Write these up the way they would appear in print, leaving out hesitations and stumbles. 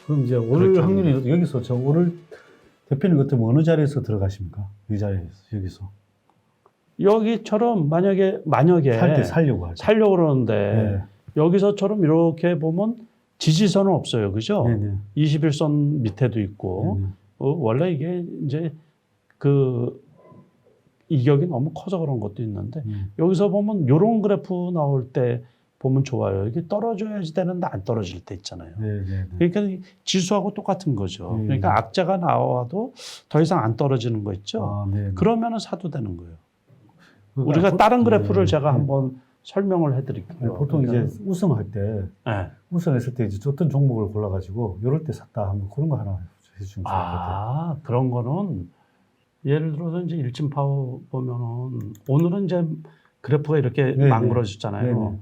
그럼 이제 오를 확률이 여기서 저 오를 대표님 같은 어느 자리에서 들어가십니까? 이 자리에서 여기서 여기처럼 만약에 살 때 살려고 하죠. 살려고 그러는데 네. 여기서처럼 이렇게 보면 지지선은 없어요. 그죠? 네네. 21선 밑에도 있고 네네. 원래 이게 이제 그 이격이 너무 커서 그런 것도 있는데 여기서 보면 이런 그래프 나올 때 보면 좋아요. 이게 떨어져야지 되는데 안 떨어질 때 있잖아요. 네네. 그러니까 지수하고 똑같은 거죠. 그러니까 악재가 나와도 더 이상 안 떨어지는 거 있죠. 아, 네네. 그러면은 사도 되는 거예요. 그러니까 우리가 다른 그래프를 제가 네. 한번 설명을 해드릴게요. 보통 그러니까, 이제 우승할 때 네. 우승했을 때 이제 어떤 종목을 골라가지고 이럴 때 샀다 한번 그런 거 하나 해주시면 좋을 것 같아요. 그런 거는 예를 들어서 이제 일진 파워 보면은 오늘은 이제 그래프가 이렇게 네네. 망그러졌잖아요. 네네.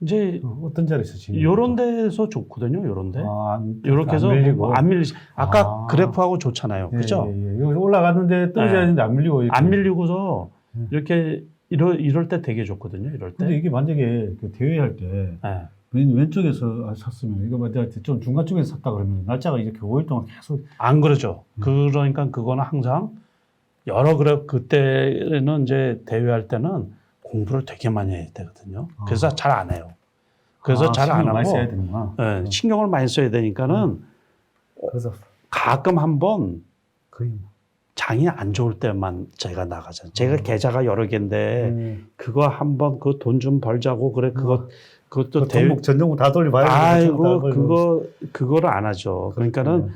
이제 어떤 자리에서 지금 요런 데서 좋거든요. 요런 데. 안 요렇게 해서 밀리고. 안 밀리. 아까 그래프하고 좋잖아요. 예, 그죠? 예, 예. 여기 올라갔는데 떨어져야 되는데 안 밀리고 이렇게. 안 밀리고서 네. 이렇게 이럴 때 되게 좋거든요. 이럴 때. 근데 이게 만약에 그 대회할 때 네. 왼쪽에서 샀으면 이거 만약에 좀 중간 쪽에서 샀다 그러면 날짜가 이렇게 5일 동안 계속 안 그러죠. 그러니까 그거는 항상 여러 그래프 그때는 이제 대회할 때는 공부를 되게 많이 해야 되거든요. 그래서 잘 안 해요. 그래서 잘 안 신경을 많이 써야 하고 되는구나. 네, 신경을 많이 써야 되니까는 그래서 가끔 한번 거의 장이 안 좋을 때만 제가 나가잖아요. 제가 계좌가 여러 개인데 그거 한번 그 돈 좀 벌자고 그래 그것도 그 종목 전 종목 다 돌려봐야 아이고 그거를 안 하죠. 그러니까는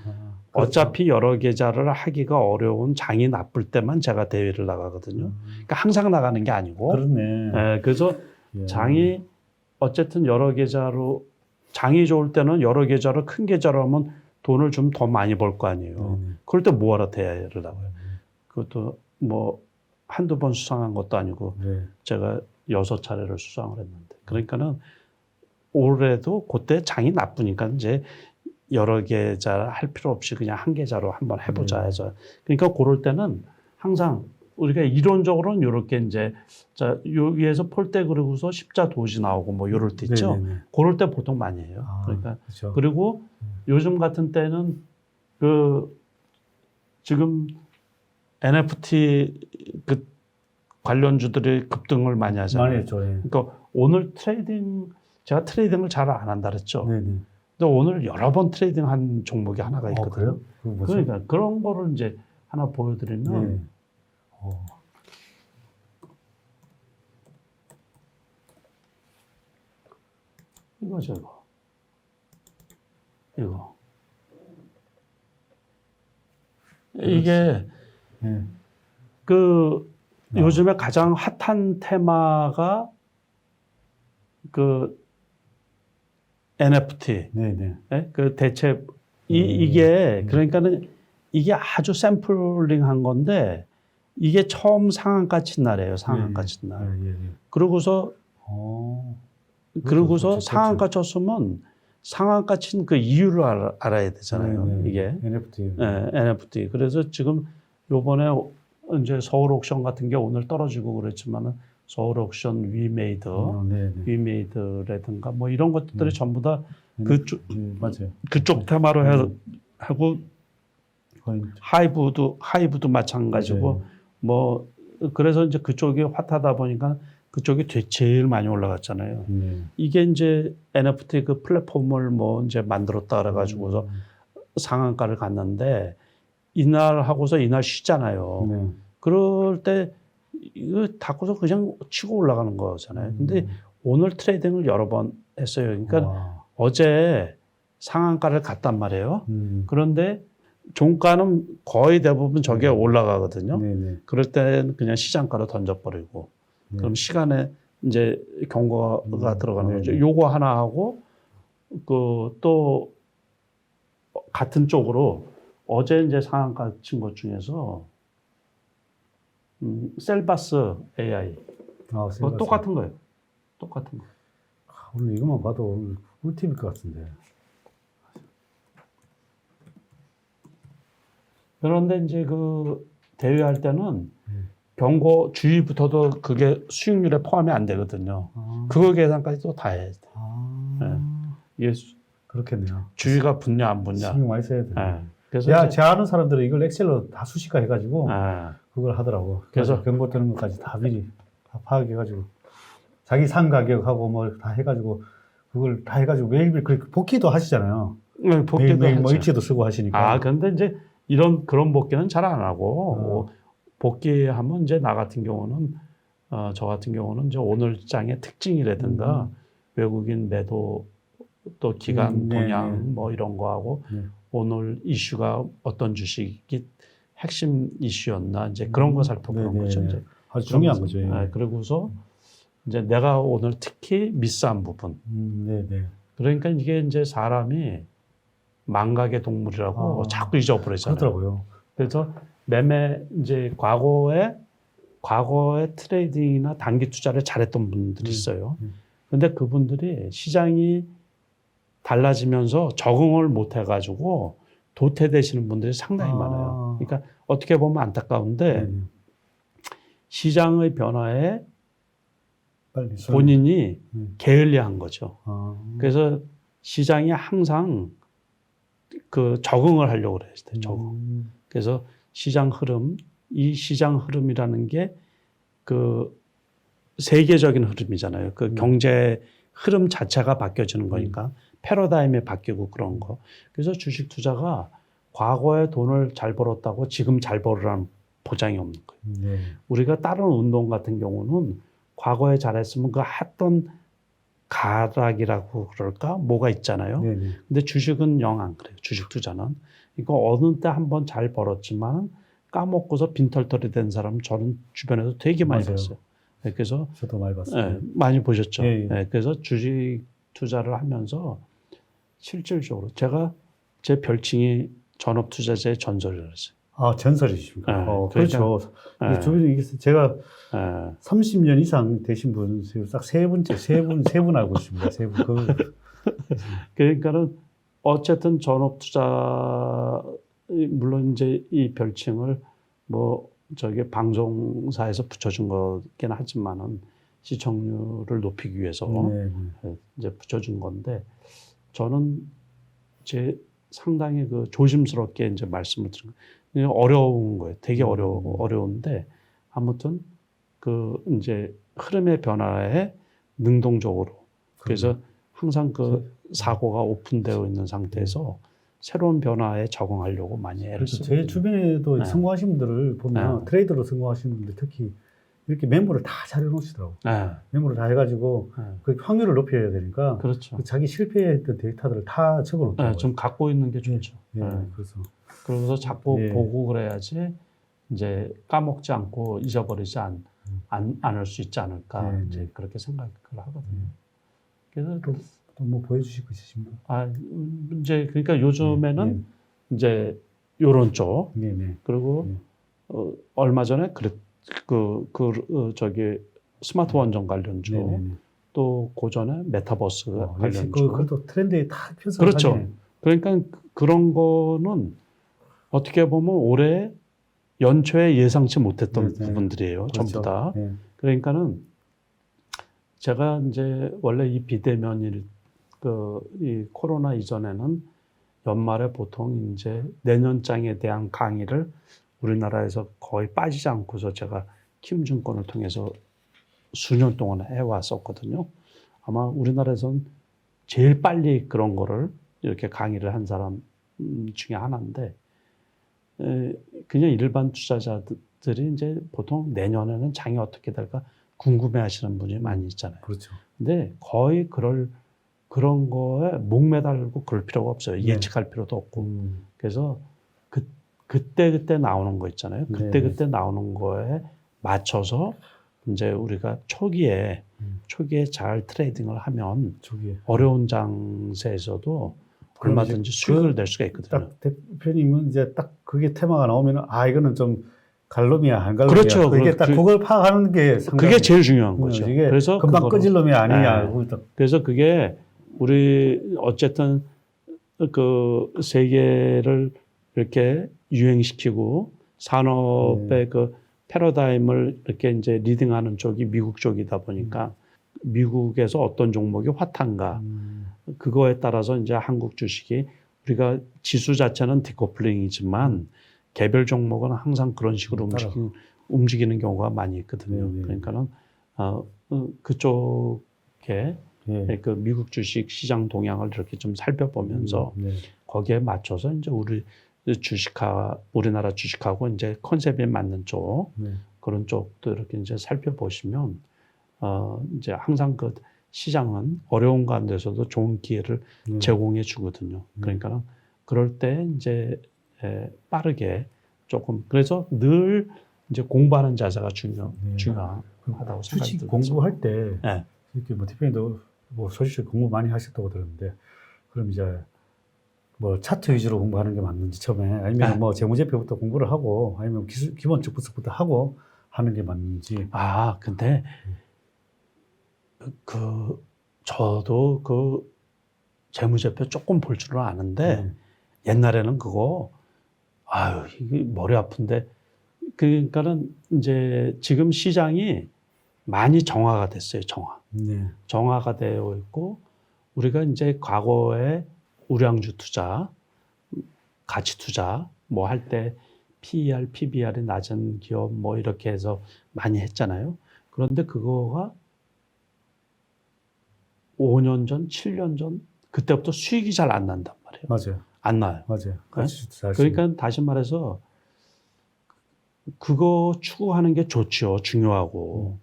어차피 여러 계좌를 하기가 어려운 장이 나쁠 때만 제가 대회를 나가거든요. 그러니까 항상 나가는 게 아니고. 그렇네. 네, 그래서 예. 장이 어쨌든 여러 계좌로 장이 좋을 때는 여러 계좌로 큰 계좌로 하면 돈을 좀 더 많이 벌 거 아니에요. 그럴 때 뭐하러 대회를 나가요? 그것도 뭐 한두 번 수상한 것도 아니고 네. 제가 6차례를 수상을 했는데 그러니까는 올해도 그때 장이 나쁘니까 이제 여러 계좌 할 필요 없이 그냥 한 계좌로 한번 해보자 해서 그러니까 그럴 때는 항상 우리가 이론적으로는 이렇게 이제 자 여기에서 폴대 그리고서 십자 도시 나오고 뭐 이럴 때 있죠. 네네네. 그럴 때 보통 많이 해요. 그러니까 그렇죠. 그리고 요즘 같은 때는 그 지금 NFT 그 관련주들이 급등을 많이 하잖아요. 많이 했죠. 예. 그러니까 오늘 제가 트레이딩을 잘 안 한다 그랬죠. 네네. 근데 오늘 여러 번 트레이딩한 종목이 하나가 있거든요. 그래요? 그거 뭐죠? 그러니까 그런 거를 이제 하나 보여드리면 네. 이거죠, 이거. 이게 네. 그 요즘에 가장 핫한 테마가 그 NFT. 네네. 예? 그 대체 이게 그러니까는 이게 아주 샘플링한 건데 이게 처음 상한가 친 날이에요. 상한가 친 날. 예, 예. 그러고서 그렇죠. 상한가 쳤으면 상한가 친 그 이유를 알아야 되잖아요. 네네. 이게 NFT. 예, NFT. 그래서 지금 요번에 이제 서울 옥션 같은 게 오늘 떨어지고 그랬지만은 서울 옥션 위메이드라든가 뭐 이런 것들이 전부 다 맞아요. 그쪽 테마로 하고 거의 하이브도 마찬가지고 뭐 그래서 이제 그쪽이 핫하다 보니까 그쪽이 제일 많이 올라갔잖아요. 이게 이제 NFT 그 플랫폼을 뭐 이제 만들었다 그래가지고서 상한가를 갔는데 이날 하고서 이날 쉬잖아요. 그럴 때 이거 닫고서 그냥 치고 올라가는 거잖아요. 근데 오늘 트레이딩을 여러 번 했어요. 그러니까 어제 상한가를 갔단 말이에요. 그런데 종가는 거의 대부분 저게 올라가거든요. 그럴 때는 그냥 시장가로 던져버리고 그럼 시간에 이제 경고가 들어가는 거죠. 요거 하나 하고 그 또 같은 쪽으로 어제 이제 상한가 친 것 중에서 셀바스 AI 뭐 똑같은 거예요. 똑같은 거. 오늘 이것만 봐도 오늘 꿀팁일 것 같은데. 그런데 이제 그 대회할 때는 경고 주의부터도 그게 수익률에 포함이 안 되거든요. 그거 계산까지 또 다 해야 돼. 네. 이게 그렇겠네요. 주의가 붙냐 안 붙냐. 신경 많이 써야 돼요. 예. 그래서 제 아는 사람들은 이걸 엑셀로 다 수식화 해가지고 예. 그걸 하더라고. 그래서 그래서 경고 뜨는 것까지 다 미리 다 파악해가지고 자기 산 가격하고 뭐 다 해가지고 그걸 다 해가지고 매일매일 복귀도 하시잖아요. 복귀도 매일 하죠. 일지도 쓰고 하시니까. 아, 근데 이제 그런 복귀는 잘 안 하고 복귀하면 이제 나 같은 경우는 저 같은 경우는 이제 오늘장의 특징이라든가 외국인 매도 또 기간 동향 뭐 이런 거 하고 오늘 이슈가 어떤 주식이 핵심 이슈였나 이제 그런 거 살펴보는 거죠. 이제 아주 중요한 거죠. 그리고서 이제 내가 오늘 특히 미스한 부분. 네네. 그러니까 이게 이제 사람이 망각의 동물이라고 자꾸 잊어버리잖아요. 그렇더라고요. 그래서 매매 이제 과거에 트레이딩이나 단기 투자를 잘했던 분들이 있어요. 근데 그분들이 시장이 달라지면서 적응을 못 해가지고 도태되시는 분들이 상당히 많아요. 그러니까 어떻게 보면 안타까운데 시장의 변화에 빨리 본인이 게을리한 거죠. 아. 그래서 시장이 항상 그 적응을 하려고 그래야 돼요. 적응. 그래서 시장 흐름, 이 시장 흐름이라는 게 그 세계적인 흐름이잖아요. 그 경제 흐름 자체가 바뀌어지는 거니까 패러다임이 바뀌고 그런 거. 그래서 주식 투자가 과거에 돈을 잘 벌었다고 지금 잘 벌으라는 보장이 없는 거예요. 네. 우리가 다른 운동 같은 경우는 과거에 잘했으면 그 했던 가락이라고 그럴까? 뭐가 있잖아요. 네네. 근데 주식은 영 안 그래요. 주식 투자는. 그러니까 어느 때 한번 잘 벌었지만 까먹고서 빈털털이 된 사람 저는 주변에서 되게 많이 맞아요. 봤어요. 네, 그래서 저도 많이 봤어요. 많이 보셨죠. 예, 예. 네, 그래서 주식 투자를 하면서 실질적으로 제 별칭이 전업 투자자의 전설이라고 했어요. 아, 전설이십니까? 그러니까, 그렇죠. 주변에 제가 네. 30년 이상 되신 분, 딱 세 분 알고 있습니다. 세 분. 그러니까는 어쨌든 전업 투자, 물론 이제 이 별칭을 뭐 방송사에서 붙여준 거긴 하지만은 시청률을 높이기 위해서 이제 붙여준 건데 저는 상당히 그 조심스럽게 이제 말씀을 드린 거예요. 어려운 거예요. 되게 어려운데 아무튼 그 이제 흐름의 변화에 능동적으로 그래서 항상 그 사고가 오픈되어 있는 상태에서 새로운 변화에 적응하려고 많이 애를 쓰고 제 주변에도 성공하신 분들을 보면 트레이더로 성공하시는 분들 특히 이렇게 메모를 다 잘 해놓으시더라고요. 메모를 다 해가지고 그 확률을 높여야 되니까 그렇죠. 자기 실패했던 데이터들을 다 적어놓더라고요. 좀 갖고 있는 게 좋죠. 그래서 그러고서 자꾸 보고 그래야지 이제 까먹지 않고 잊어버리지 않을 수 있지 않을까 이제 그렇게 생각을 하거든요. 그래서 또 뭐 보여주실 거 있으십니까? 이제 그러니까 요즘에는 이제 요런 쪽 그리고 얼마 전에 스마트 원전 관련주 또 고전에 메타버스 관련주 그것도 트렌드에 다 펴서 그렇죠. 그러니까 그런 거는 어떻게 보면 올해 연초에 예상치 못했던 부분들이에요. 그렇죠. 전부 다. 그러니까는 제가 이제 원래 이 비대면일 이 코로나 이전에는 연말에 보통 이제 내년장에 대한 강의를 우리나라에서 거의 빠지지 않고서 제가 키움증권을 통해서 수년 동안 해왔었거든요. 아마 우리나라에서는 제일 빨리 그런 거를 이렇게 강의를 한 사람 중에 하나인데 그냥 일반 투자자들이 이제 보통 내년에는 장이 어떻게 될까 궁금해 하시는 분이 많이 있잖아요. 그렇죠. 근데 거의 그런 거에 목매달고 그럴 필요가 없어요. 예측할 필요도 없고. 그래서 그때 나오는 거 있잖아요. 그때 나오는 거에 맞춰서 이제 우리가 초기에 잘 트레이딩을 하면 어려운 장세에서도 얼마든지 수익을 낼 수가 있거든요. 딱 대표님은 이제 딱 그게 테마가 나오면 이거는 좀 갈놈이야 안 갈놈이야. 그렇죠. 이게 딱 그걸 파악하는 게 상당히 그게 제일 중요한 거죠. 이게 그래서 금방 꺼질 놈이 아니냐. 그래서 그게 우리 어쨌든 그 세계를 이렇게 유행시키고 산업의 그 패러다임을 이렇게 이제 리딩하는 쪽이 미국 쪽이다 보니까 미국에서 어떤 종목이 핫한가 그거에 따라서 이제 한국 주식이 우리가 지수 자체는 디커플링이지만 개별 종목은 항상 그런 식으로 움직이는 경우가 많이 있거든요. 그러니까는 그쪽에 그 미국 주식 시장 동향을 이렇게 좀 살펴보면서 거기에 맞춰서 이제 우리나라 주식하고 이제 컨셉에 맞는 쪽 그런 쪽도 이렇게 이제 살펴보시면 이제 항상 그 시장은 어려운 가운데서도 좋은 기회를 제공해 주거든요. 그러니까 그럴 때 이제 빠르게 조금 그래서 늘 이제 공부하는 자세가 중요하다고 생각합니다. 주식 공부할 때 이렇게 뭐 대표님도 뭐 소식 공부 많이 하셨다고 들었는데 그럼 이제 뭐 차트 위주로 공부하는 게 맞는지 처음에 아니면 뭐 재무제표부터 공부를 하고 아니면 기본적 분석부터 하고 하는 게 맞는지. 근데 저도 그 재무제표 조금 볼 줄은 아는데 옛날에는 그거 이게 머리 아픈데 그러니까는 이제 지금 시장이 많이 정화가 됐어요. 정화가 되어 있고 우리가 이제 과거에 우량주 투자, 가치 투자 뭐 할 때 PER, PBR이 낮은 기업 뭐 이렇게 해서 많이 했잖아요. 그런데 그거가 5년 전, 7년 전 그때부터 수익이 잘 안 난단 말이에요. 맞아요. 안 나요. 맞아요. 네? 그러니까 다시 말해서 그거 추구하는 게 좋죠. 중요하고.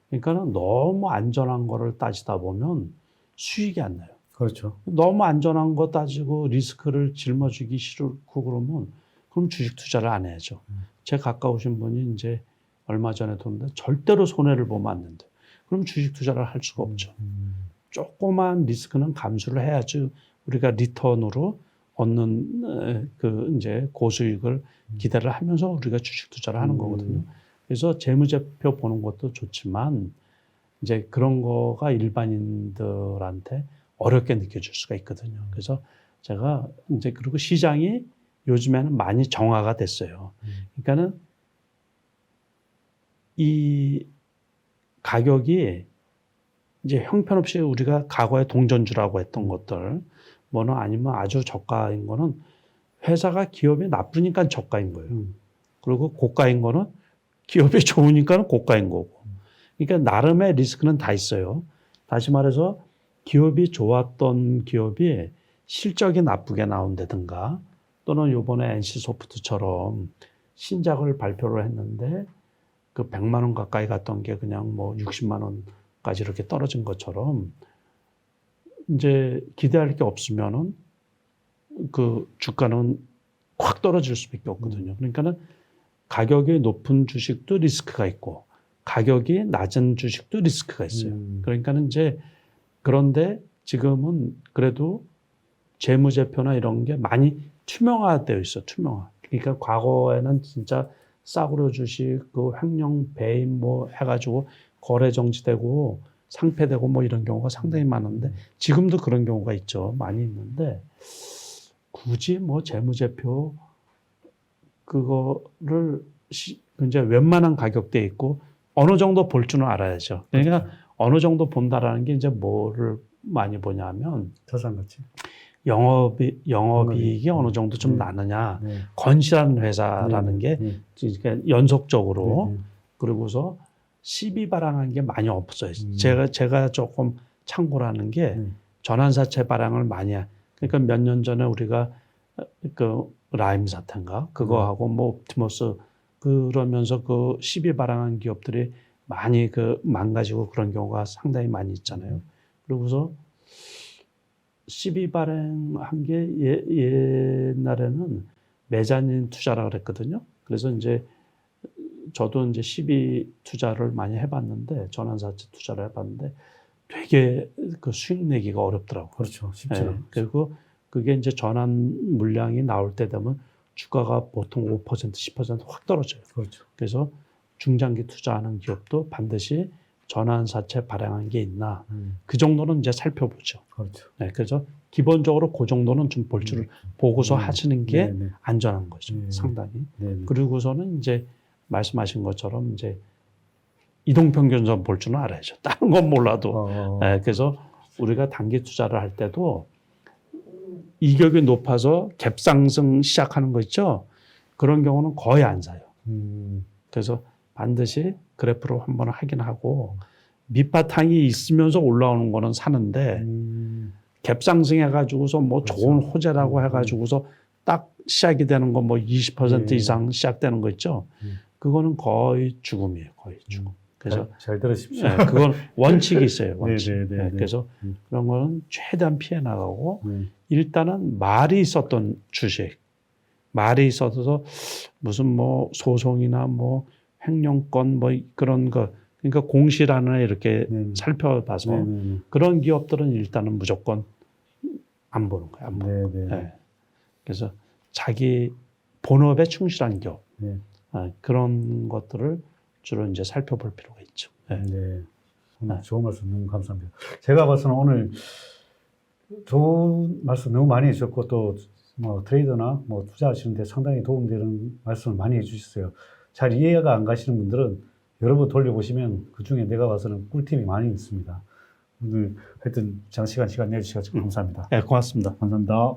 그러니까는 너무 안전한 거를 따지다 보면 수익이 안 나요. 그렇죠. 너무 안전한 거 따지고 리스크를 짊어지기 싫고 그러면 그럼 주식 투자를 안 해야죠. 제 가까우신 분이 이제 얼마 전에 들었는데 절대로 손해를 보면 안 된다. 그럼 주식 투자를 할 수가 없죠. 조그만 리스크는 감수를 해야지 우리가 리턴으로 얻는 그 이제 고수익을 기대를 하면서 우리가 주식 투자를 하는 거거든요. 그래서 재무제표 보는 것도 좋지만 이제 그런 거가 일반인들한테 어렵게 느껴질 수가 있거든요. 그래서 제가 이제 그리고 시장이 요즘에는 많이 정화가 됐어요. 그러니까는 이 가격이 이제 형편없이 우리가 과거에 동전주라고 했던 것들 뭐는 아니면 아주 저가인 거는 회사가 기업이 나쁘니까 저가인 거예요. 그리고 고가인 거는 기업이 좋으니까 고가인 거고. 그러니까 나름의 리스크는 다 있어요. 다시 말해서 기업이 좋았던 기업이 실적이 나쁘게 나온다든가 또는 이번에 NC소프트처럼 신작을 발표를 했는데 그 100만 원 가까이 갔던 게 그냥 뭐 60만 원까지 이렇게 떨어진 것처럼 이제 기대할 게 없으면은 그 주가는 확 떨어질 수밖에 없거든요. 그러니까는 가격이 높은 주식도 리스크가 있고 가격이 낮은 주식도 리스크가 있어요. 그러니까는 이제 그런데 지금은 그래도 재무제표나 이런 게 많이 투명화되어 있어. 투명화. 그러니까 과거에는 진짜 싸구려 주식, 그 횡령 배임 뭐 해가지고 거래 정지되고 상폐되고 뭐 이런 경우가 상당히 많은데 지금도 그런 경우가 있죠. 많이 있는데 굳이 뭐 재무제표 그거를 이제 웬만한 가격대에 있고 어느 정도 볼 줄은 알아야죠. 그러니까 어느 정도 본다라는 게 이제 뭐를 많이 보냐면 자산가치. 영업이익이 어느 정도 좀 나느냐. 건실한 회사라는 게 그러니까 연속적으로 그리고서 시비발행한 게 많이 없어요. 제가 조금 참고를 하는 게 전환사채 발행을 많이 그러니까 몇 년 전에 우리가 그 라임 사태인가 그거 하고 뭐 옵티머스 그러면서 그 시비발행한 기업들이 많이 그 망가지고 그런 경우가 상당히 많이 있잖아요. 그러고서 시비 발행한 게 옛날에는 메자닌 투자라 그랬거든요. 그래서 이제 저도 이제 시비 투자를 많이 해봤는데 전환사채 투자를 해봤는데 되게 그 수익 내기가 어렵더라고요. 그렇죠. 쉽지 않아요. 그리고 그게 이제 전환 물량이 나올 때 되면 주가가 보통 5%, 10% 확 떨어져요. 그렇죠. 그래서 중장기 투자하는 기업도 반드시 전환사채 발행한 게 있나 그 정도는 이제 살펴보죠. 그렇죠. 네, 그래서 기본적으로 그 정도는 좀 볼 줄 보고서 하시는 게 안전한 거죠. 상당히. 그리고서는 이제 말씀하신 것처럼 이제 이동평균선 볼 줄은 알아야죠. 다른 건 몰라도. 네, 그래서 우리가 단기 투자를 할 때도 이격이 높아서 갭상승 시작하는 거 있죠. 그런 경우는 거의 안 사요. 그래서 반드시 그래프로 한번 확인하고 밑바탕이 있으면서 올라오는 거는 사는데 갭상승 해가지고서 뭐 그렇죠. 좋은 호재라고 해가지고서 딱 시작이 되는 거 뭐 20% 이상 시작되는 거 있죠. 그거는 거의 죽음이에요. 거의 죽음. 그래서 잘 들으십시오. 네, 그건 원칙이 있어요. 원칙. 네, 네, 네, 네. 그래서 그런 거는 최대한 피해 나가고 일단은 말이 있었던 주식, 말이 있어서 무슨 뭐 소송이나 뭐 횡령권 뭐 그런 거 그러니까 공시란을 이렇게 살펴봐서 그런 기업들은 일단은 무조건 안 보는 거예요. 안 보는 거예요. 네. 그래서 자기 본업에 충실한 기업 그런 것들을 주로 이제 살펴볼 필요가 있죠. 네. 오늘 좋은 말씀 너무 감사합니다. 제가 봐서는 오늘 좋은 말씀 너무 많이 해주셨고 또 뭐 트레이더나 뭐 투자하시는데 상당히 도움되는 말씀을 많이 해주셨어요. 잘 이해가 안 가시는 분들은 여러 번 돌려보시면 그 중에 내가 봐서는 꿀팁이 많이 있습니다. 오늘 하여튼 장시간 시간 내주셔서 감사합니다. 네, 고맙습니다. 감사합니다.